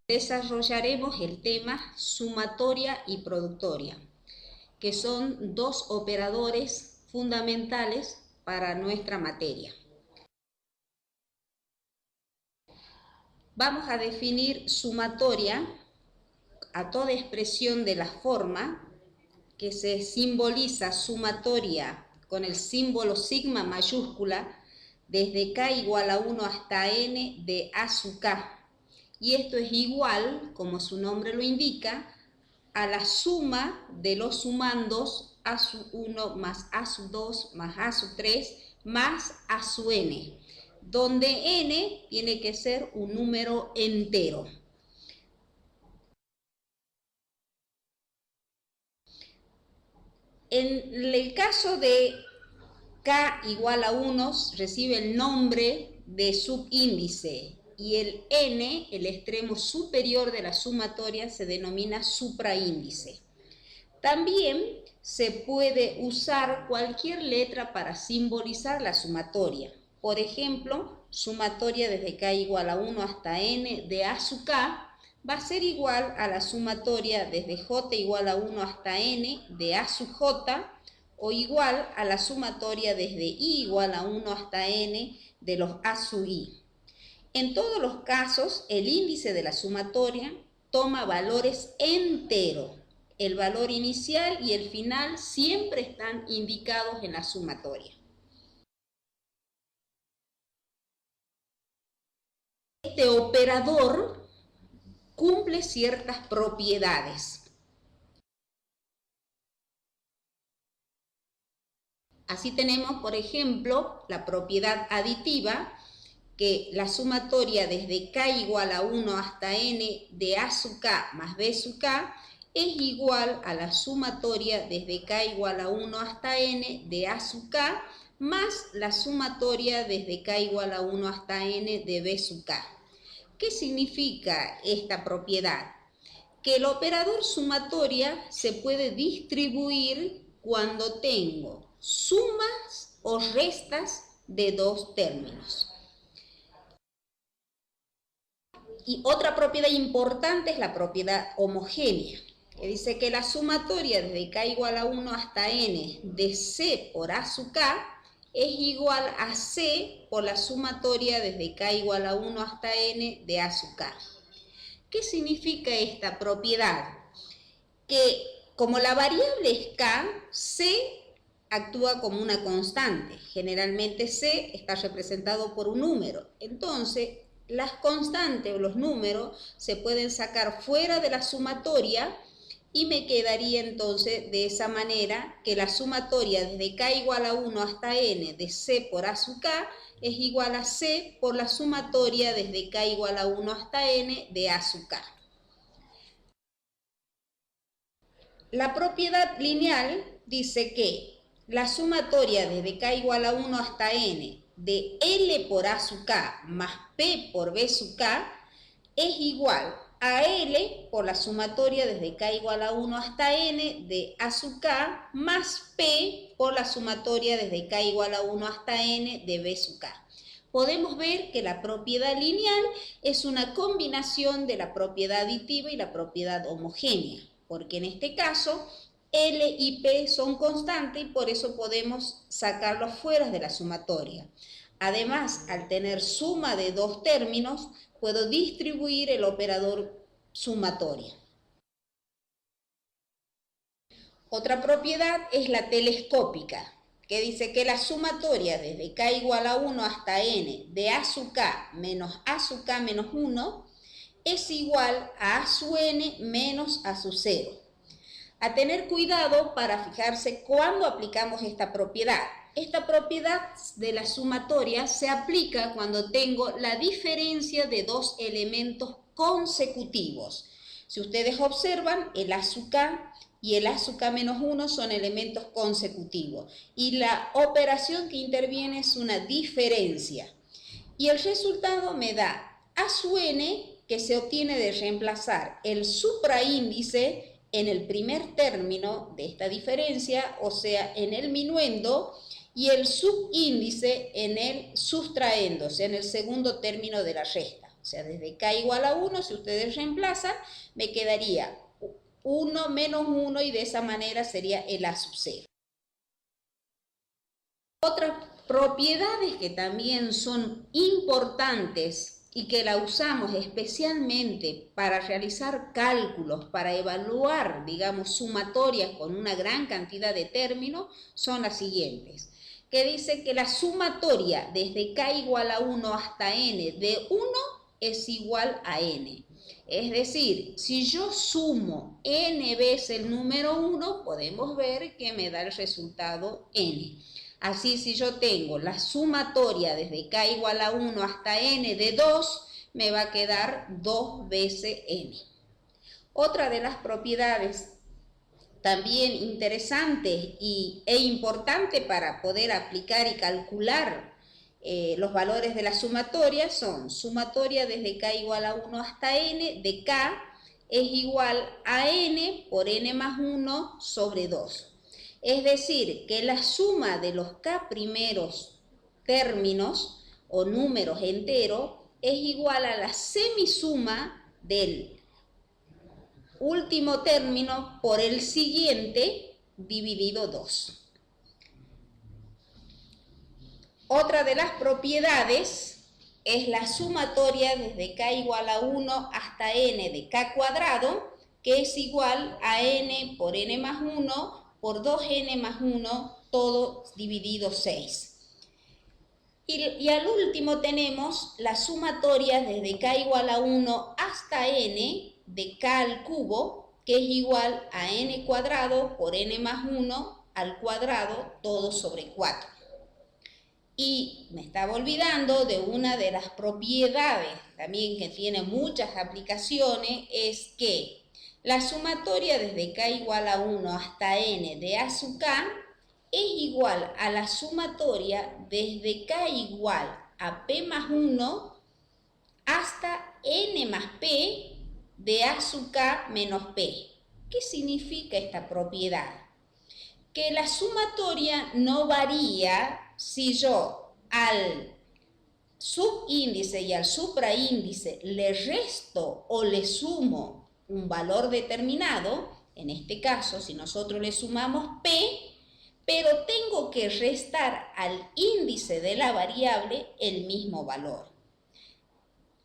Desarrollaremos el tema sumatoria y productoria, que son dos operadores fundamentales para nuestra materia. Vamos a definir sumatoria a toda expresión de la forma que se simboliza sumatoria con el símbolo sigma mayúscula desde k igual a 1 hasta n de a sub k. Y esto es igual, como su nombre lo indica, a la suma de los sumandos a sub 1 más a sub 2 más a sub 3 más a sub n, donde n tiene que ser un número entero. En el caso de k igual a 1 recibe el nombre de subíndice y el n, el extremo superior de la sumatoria, se denomina supraíndice. También se puede usar cualquier letra para simbolizar la sumatoria. Por ejemplo, sumatoria desde k igual a 1 hasta n de a sub k va a ser igual a la sumatoria desde j igual a 1 hasta n de a sub j, o igual a la sumatoria desde i igual a 1 hasta n de los a sub i. En todos los casos, el índice de la sumatoria toma valores enteros. El valor inicial y el final siempre están indicados en la sumatoria. Este operador cumple ciertas propiedades. Así tenemos, por ejemplo, la propiedad aditiva, que la sumatoria desde k igual a 1 hasta n de a sub k más b sub k es igual a la sumatoria desde k igual a 1 hasta n de a sub k más la sumatoria desde k igual a 1 hasta n de b sub k. ¿Qué significa esta propiedad? Que el operador sumatoria se puede distribuir cuando tengo sumas o restas de dos términos. Y otra propiedad importante es la propiedad homogénea, que dice que la sumatoria desde k igual a 1 hasta n de c por a sub k es igual a c por la sumatoria desde k igual a 1 hasta n de a sub k. ¿Qué significa esta propiedad? Que como la variable es k, c actúa como una constante. Generalmente c está representado por un número. Entonces, las constantes o los números se pueden sacar fuera de la sumatoria y me quedaría entonces de esa manera que la sumatoria desde k igual a 1 hasta n de c por a sub k es igual a c por la sumatoria desde k igual a 1 hasta n de a sub k. La propiedad lineal dice que la sumatoria desde k igual a 1 hasta n de L por A sub K más P por B sub K es igual a L por la sumatoria desde K igual a 1 hasta N de A sub K más P por la sumatoria desde K igual a 1 hasta N de B sub K. Podemos ver que la propiedad lineal es una combinación de la propiedad aditiva y la propiedad homogénea, porque en este caso L y P son constantes y por eso podemos sacarlos fuera de la sumatoria. Además, al tener suma de dos términos, puedo distribuir el operador sumatoria. Otra propiedad es la telescópica, que dice que la sumatoria desde k igual a 1 hasta n de a sub k menos a sub k menos 1 es igual a a sub n menos a sub 0. A tener cuidado para fijarse cuándo aplicamos esta propiedad. Esta propiedad de la sumatoria se aplica cuando tengo la diferencia de dos elementos consecutivos. Si ustedes observan, el a sub k y el a sub k menos 1 son elementos consecutivos. Y la operación que interviene es una diferencia. Y el resultado me da a sub n, que se obtiene de reemplazar el supraíndice en el primer término de esta diferencia, o sea, en el minuendo, y el subíndice en el sustraendo, o sea, en el segundo término de la resta. O sea, desde k igual a 1, si ustedes reemplazan, me quedaría 1 menos 1 y de esa manera sería el a sub 0. Otras propiedades que también son importantes y que la usamos especialmente para realizar cálculos, para evaluar, digamos, sumatorias con una gran cantidad de términos, son las siguientes. Que dice que la sumatoria desde k igual a 1 hasta n de 1 es igual a n. Es decir, si yo sumo n veces el número 1, podemos ver que me da el resultado n. Así, si yo tengo la sumatoria desde k igual a 1 hasta n de 2, me va a quedar 2 veces n. Otra de las propiedades también interesantes e importantes para poder aplicar y calcular los valores de la sumatoria son sumatoria desde k igual a 1 hasta n de k es igual a n por n más 1 sobre 2. Es decir, que la suma de los k primeros términos o números enteros es igual a la semisuma del último término por el siguiente dividido 2. Otra de las propiedades es la sumatoria desde k igual a 1 hasta n de k cuadrado, que es igual a n por n más 1 por 2n más 1, todo dividido 6. Y al último tenemos la sumatoria desde k igual a 1 hasta n de k al cubo, que es igual a n cuadrado por n más 1 al cuadrado, todo sobre 4. Y me estaba olvidando de una de las propiedades también que tiene muchas aplicaciones, es que la sumatoria desde k igual a 1 hasta n de a sub k es igual a la sumatoria desde k igual a p más 1 hasta n más p de a sub k menos p. ¿Qué significa esta propiedad? Que la sumatoria no varía si yo al subíndice y al supraíndice le resto o le sumo un valor determinado. En este caso, si nosotros le sumamos p, pero tengo que restar al índice de la variable el mismo valor.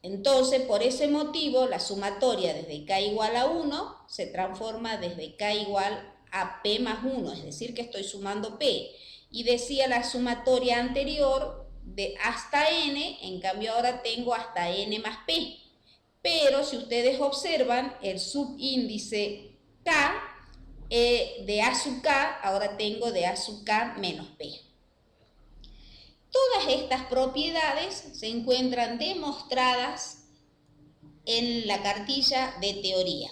Entonces, por ese motivo, la sumatoria desde k igual a 1 se transforma desde k igual a p más 1, es decir, que estoy sumando p. Y decía la sumatoria anterior de hasta n, en cambio ahora tengo hasta n más p. Pero si ustedes observan, el subíndice k de a sub k, ahora tengo de a sub k menos p. Todas estas propiedades se encuentran demostradas en la cartilla de teoría.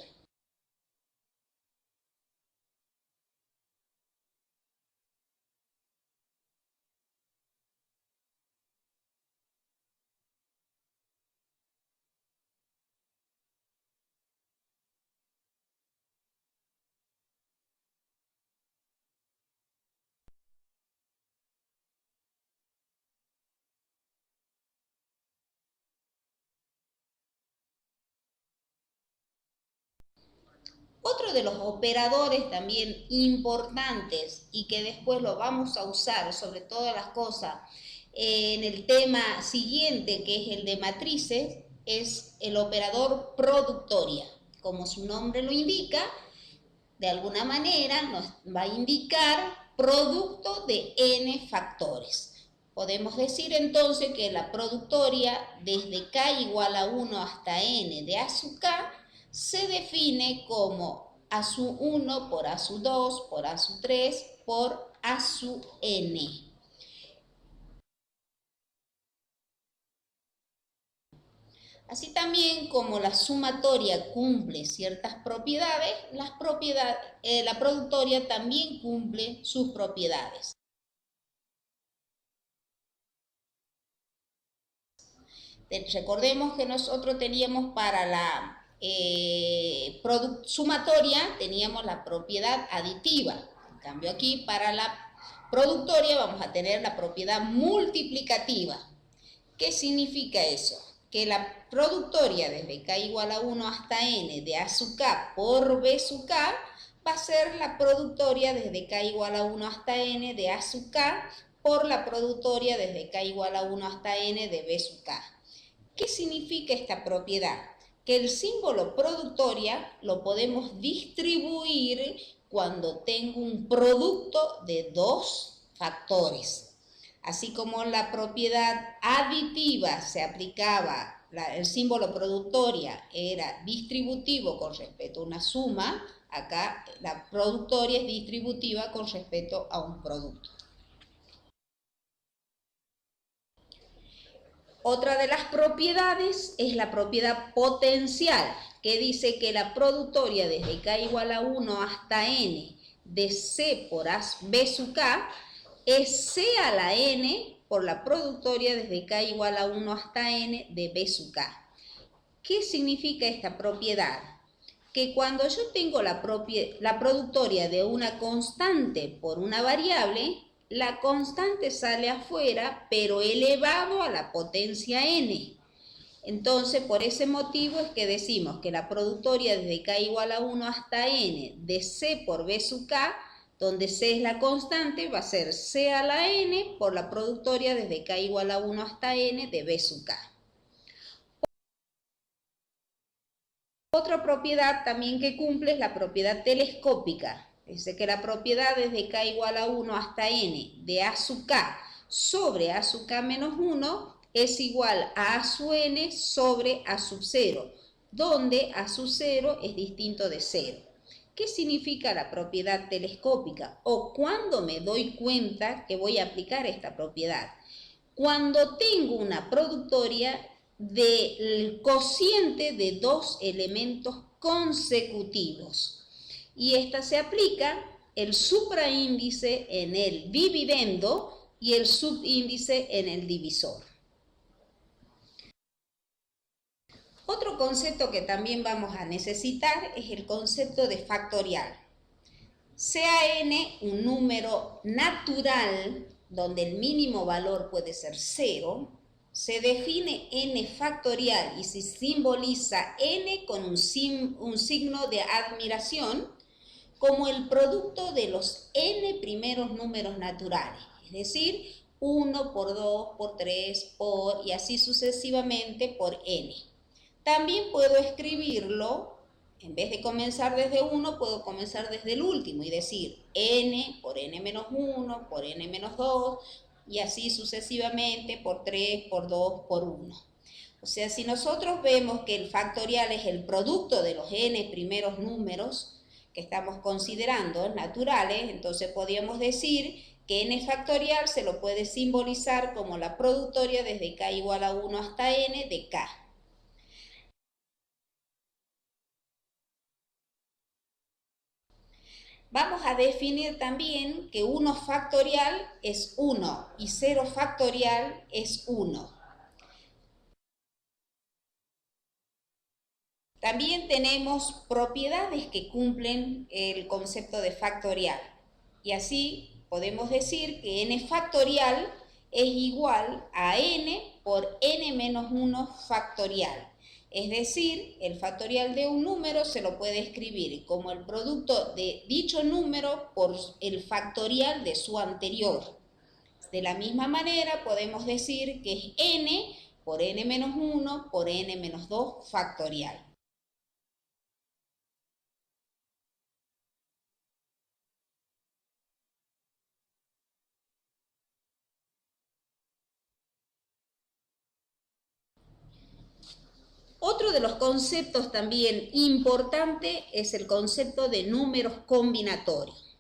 Otro de los operadores también importantes y que después lo vamos a usar sobre todas las cosas en el tema siguiente, que es el de matrices, es el operador productoria. Como su nombre lo indica, de alguna manera nos va a indicar producto de n factores. Podemos decir entonces que la productoria desde k igual a 1 hasta n de a sub k se define como a sub 1 por a sub 2 por a sub 3 por a sub n. Así también como la sumatoria cumple ciertas propiedades, la productoria también cumple sus propiedades. Recordemos que nosotros teníamos para la sumatoria teníamos la propiedad aditiva. En cambio aquí para la productoria vamos a tener la propiedad multiplicativa. ¿Qué significa eso? que la productoria desde k igual a 1 hasta n de a sub k por b sub k va a ser la productoria desde k igual a 1 hasta n de a sub k por la productoria desde k igual a 1 hasta n de b sub k. ¿Qué significa esta propiedad? Que el símbolo productoria lo podemos distribuir cuando tengo un producto de dos factores. Así como la propiedad aditiva se aplicaba, el símbolo productoria era distributivo con respecto a una suma, acá la productoria es distributiva con respecto a un producto. Otra de las propiedades es la propiedad potencial, que dice que la productoria desde k igual a 1 hasta n de c por b sub k es c a la n por la productoria desde k igual a 1 hasta n de b sub k. ¿Qué significa esta propiedad? Que cuando yo tengo la productoria de una constante por una variable, la constante sale afuera, pero elevado a la potencia n. Entonces, por ese motivo es que decimos que la productoria desde k igual a 1 hasta n de c por b sub k, donde c es la constante, va a ser c a la n por la productoria desde k igual a 1 hasta n de b sub k. Otra propiedad también que cumple es la propiedad telescópica. Dice que la propiedad desde k igual a 1 hasta n de a sub k sobre a sub k menos 1 es igual a a sub n sobre a sub 0, donde a sub 0 es distinto de 0. ¿Qué significa la propiedad telescópica? ¿O cuándo me doy cuenta que voy a aplicar esta propiedad? Cuando tengo una productoria del cociente de dos elementos consecutivos. Y esta se aplica el supraíndice en el dividendo y el subíndice en el divisor. Otro concepto que también vamos a necesitar es el concepto de factorial. Sea n un número natural, donde el mínimo valor puede ser 0, se define n factorial y se simboliza n con un signo de admiración como el producto de los n primeros números naturales, es decir, 1 por 2, por 3, por y así sucesivamente por n. También puedo escribirlo, en vez de comenzar desde 1, puedo comenzar desde el último y decir n por n menos 1, por n menos 2, y así sucesivamente por 3, por 2, por 1. O sea, si nosotros vemos que el factorial es el producto de los n primeros números que estamos considerando naturales, entonces podríamos decir que n factorial se lo puede simbolizar como la productoria desde k igual a 1 hasta n de k. Vamos a definir también que 1 factorial es 1 y 0 factorial es 1. También tenemos propiedades que cumplen el concepto de factorial. Y así podemos decir que n factorial es igual a n por n menos 1 factorial. Es decir, el factorial de un número se lo puede escribir como el producto de dicho número por el factorial de su anterior. De la misma manera podemos decir que es n por n menos 1 por n menos 2 factorial. Otro de los conceptos también importante es el concepto de números combinatorios.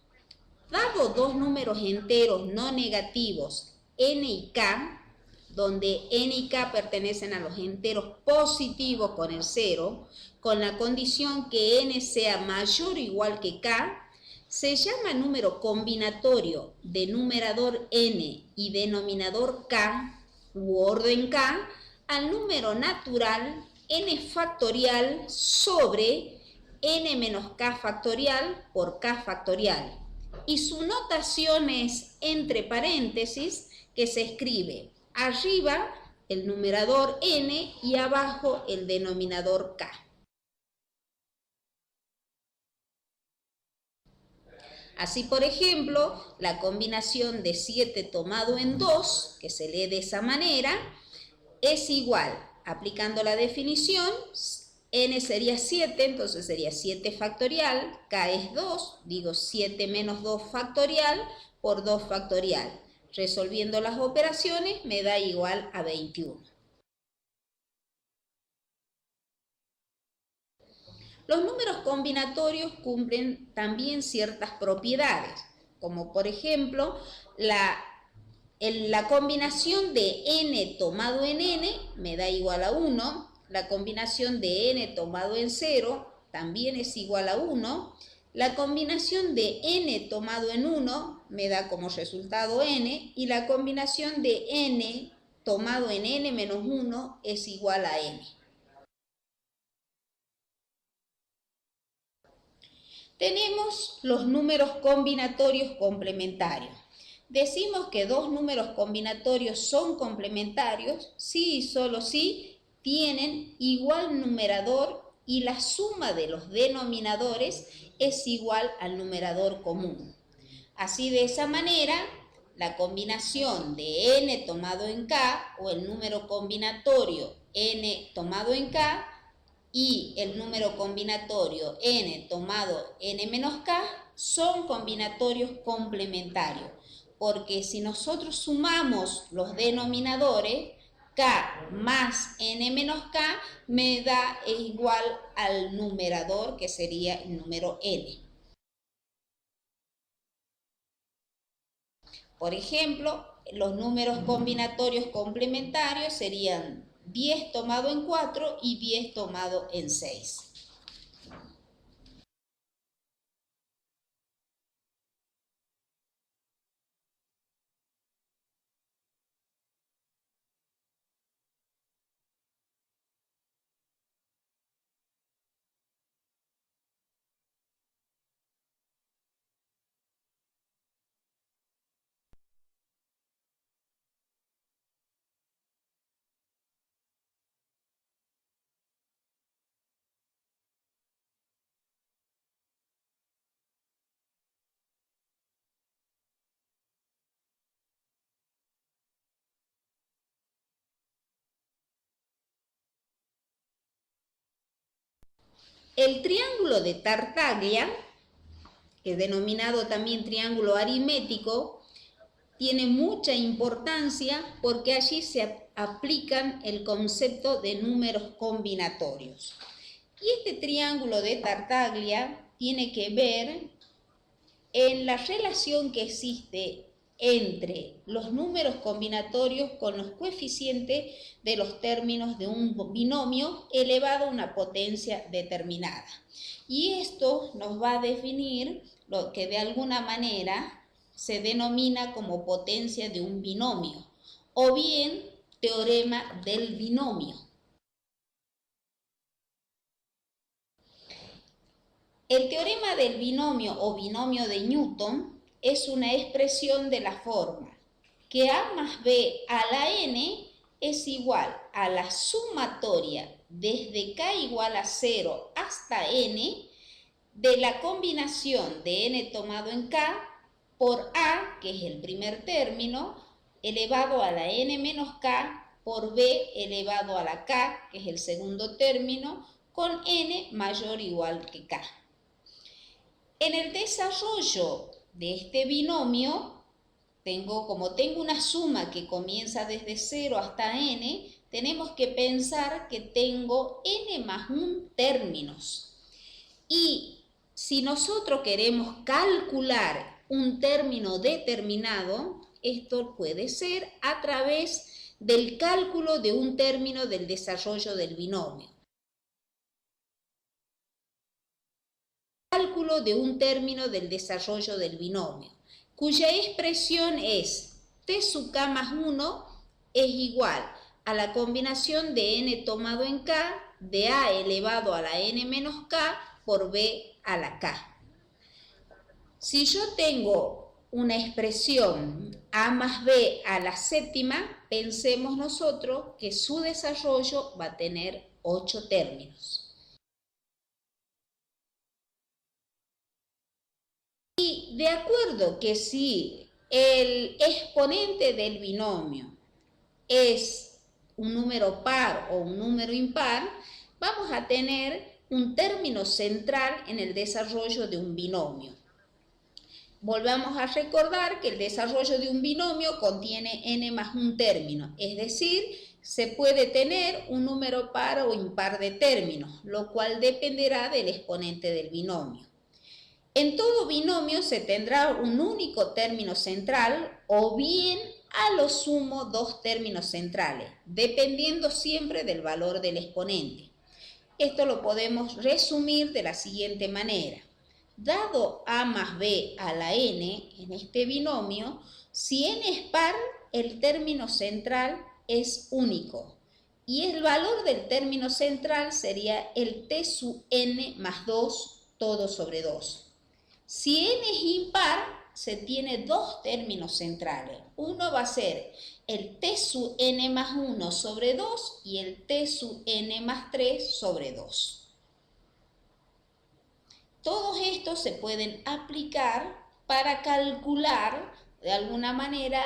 Dado dos números enteros no negativos, n y k, donde n y k pertenecen a los enteros positivos con el 0, con la condición que n sea mayor o igual que k, se llama número combinatorio de numerador n y denominador k, u orden k, al número natural n factorial sobre n menos k factorial por k factorial. Y su notación es entre paréntesis, que se escribe arriba el numerador n y abajo el denominador k. Así, por ejemplo, la combinación de 7 tomado en 2, que se lee de esa manera, es igual, aplicando la definición, n sería 7, entonces sería 7 factorial, k es 2, digo 7 menos 2 factorial por 2 factorial. Resolviendo las operaciones me da igual a 21. Los números combinatorios cumplen también ciertas propiedades, como por ejemplo la combinación de n tomado en n me da igual a 1, la combinación de n tomado en 0 también es igual a 1, la combinación de n tomado en 1 me da como resultado n, y la combinación de n tomado en n menos 1 es igual a n. Tenemos los números combinatorios complementarios. Decimos que dos números combinatorios son complementarios si y solo si tienen igual numerador y la suma de los denominadores es igual al numerador común. Así, de esa manera, la combinación de n tomado en k, o el número combinatorio n tomado en k, y el número combinatorio n tomado n menos k son combinatorios complementarios, porque si nosotros sumamos los denominadores, k más n menos k me da igual al numerador, que sería el número n. Por ejemplo, los números combinatorios complementarios serían 10 tomado en 4 y 10 tomado en 6. El triángulo de Tartaglia, que es denominado también triángulo aritmético, tiene mucha importancia porque allí se aplican el concepto de números combinatorios. Y este triángulo de Tartaglia tiene que ver en la relación que existe entre los números combinatorios con los coeficientes de los términos de un binomio elevado a una potencia determinada. Y esto nos va a definir lo que de alguna manera se denomina como potencia de un binomio, o bien teorema del binomio. El teorema del binomio o binomio de Newton es una expresión de la forma que a más b a la n es igual a la sumatoria desde k igual a 0 hasta n de la combinación de n tomado en k por a, que es el primer término, elevado a la n menos k por b elevado a la k, que es el segundo término, con n mayor o igual que k. En el desarrollo de este binomio, como tengo una suma que comienza desde 0 hasta n, tenemos que pensar que tengo n más 1 términos. Y si nosotros queremos calcular un término determinado, esto puede ser a través del cálculo de un término del desarrollo del binomio. Cálculo de un término del desarrollo del binomio, cuya expresión es t sub k más 1 es igual a la combinación de n tomado en k de a elevado a la n menos k por b a la k. Si yo tengo una expresión a más b a la séptima, pensemos nosotros que su desarrollo va a tener 8 términos. Y de acuerdo que si el exponente del binomio es un número par o un número impar, vamos a tener un término central en el desarrollo de un binomio. Volvamos a recordar que el desarrollo de un binomio contiene n más un término, es decir, se puede tener un número par o impar de términos, lo cual dependerá del exponente del binomio. En todo binomio se tendrá un único término central o bien a lo sumo 2 términos centrales, dependiendo siempre del valor del exponente. Esto lo podemos resumir de la siguiente manera. Dado a más b a la n en este binomio, si n es par, el término central es único. Y el valor del término central sería el t sub n más 2 todo sobre 2. Si n es impar, se tiene 2 términos centrales. Uno va a ser el t sub n más 1 sobre 2 y el t sub n más 3 sobre 2. Todos estos se pueden aplicar para calcular de alguna manera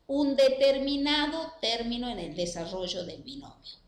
un determinado término en el desarrollo del binomio.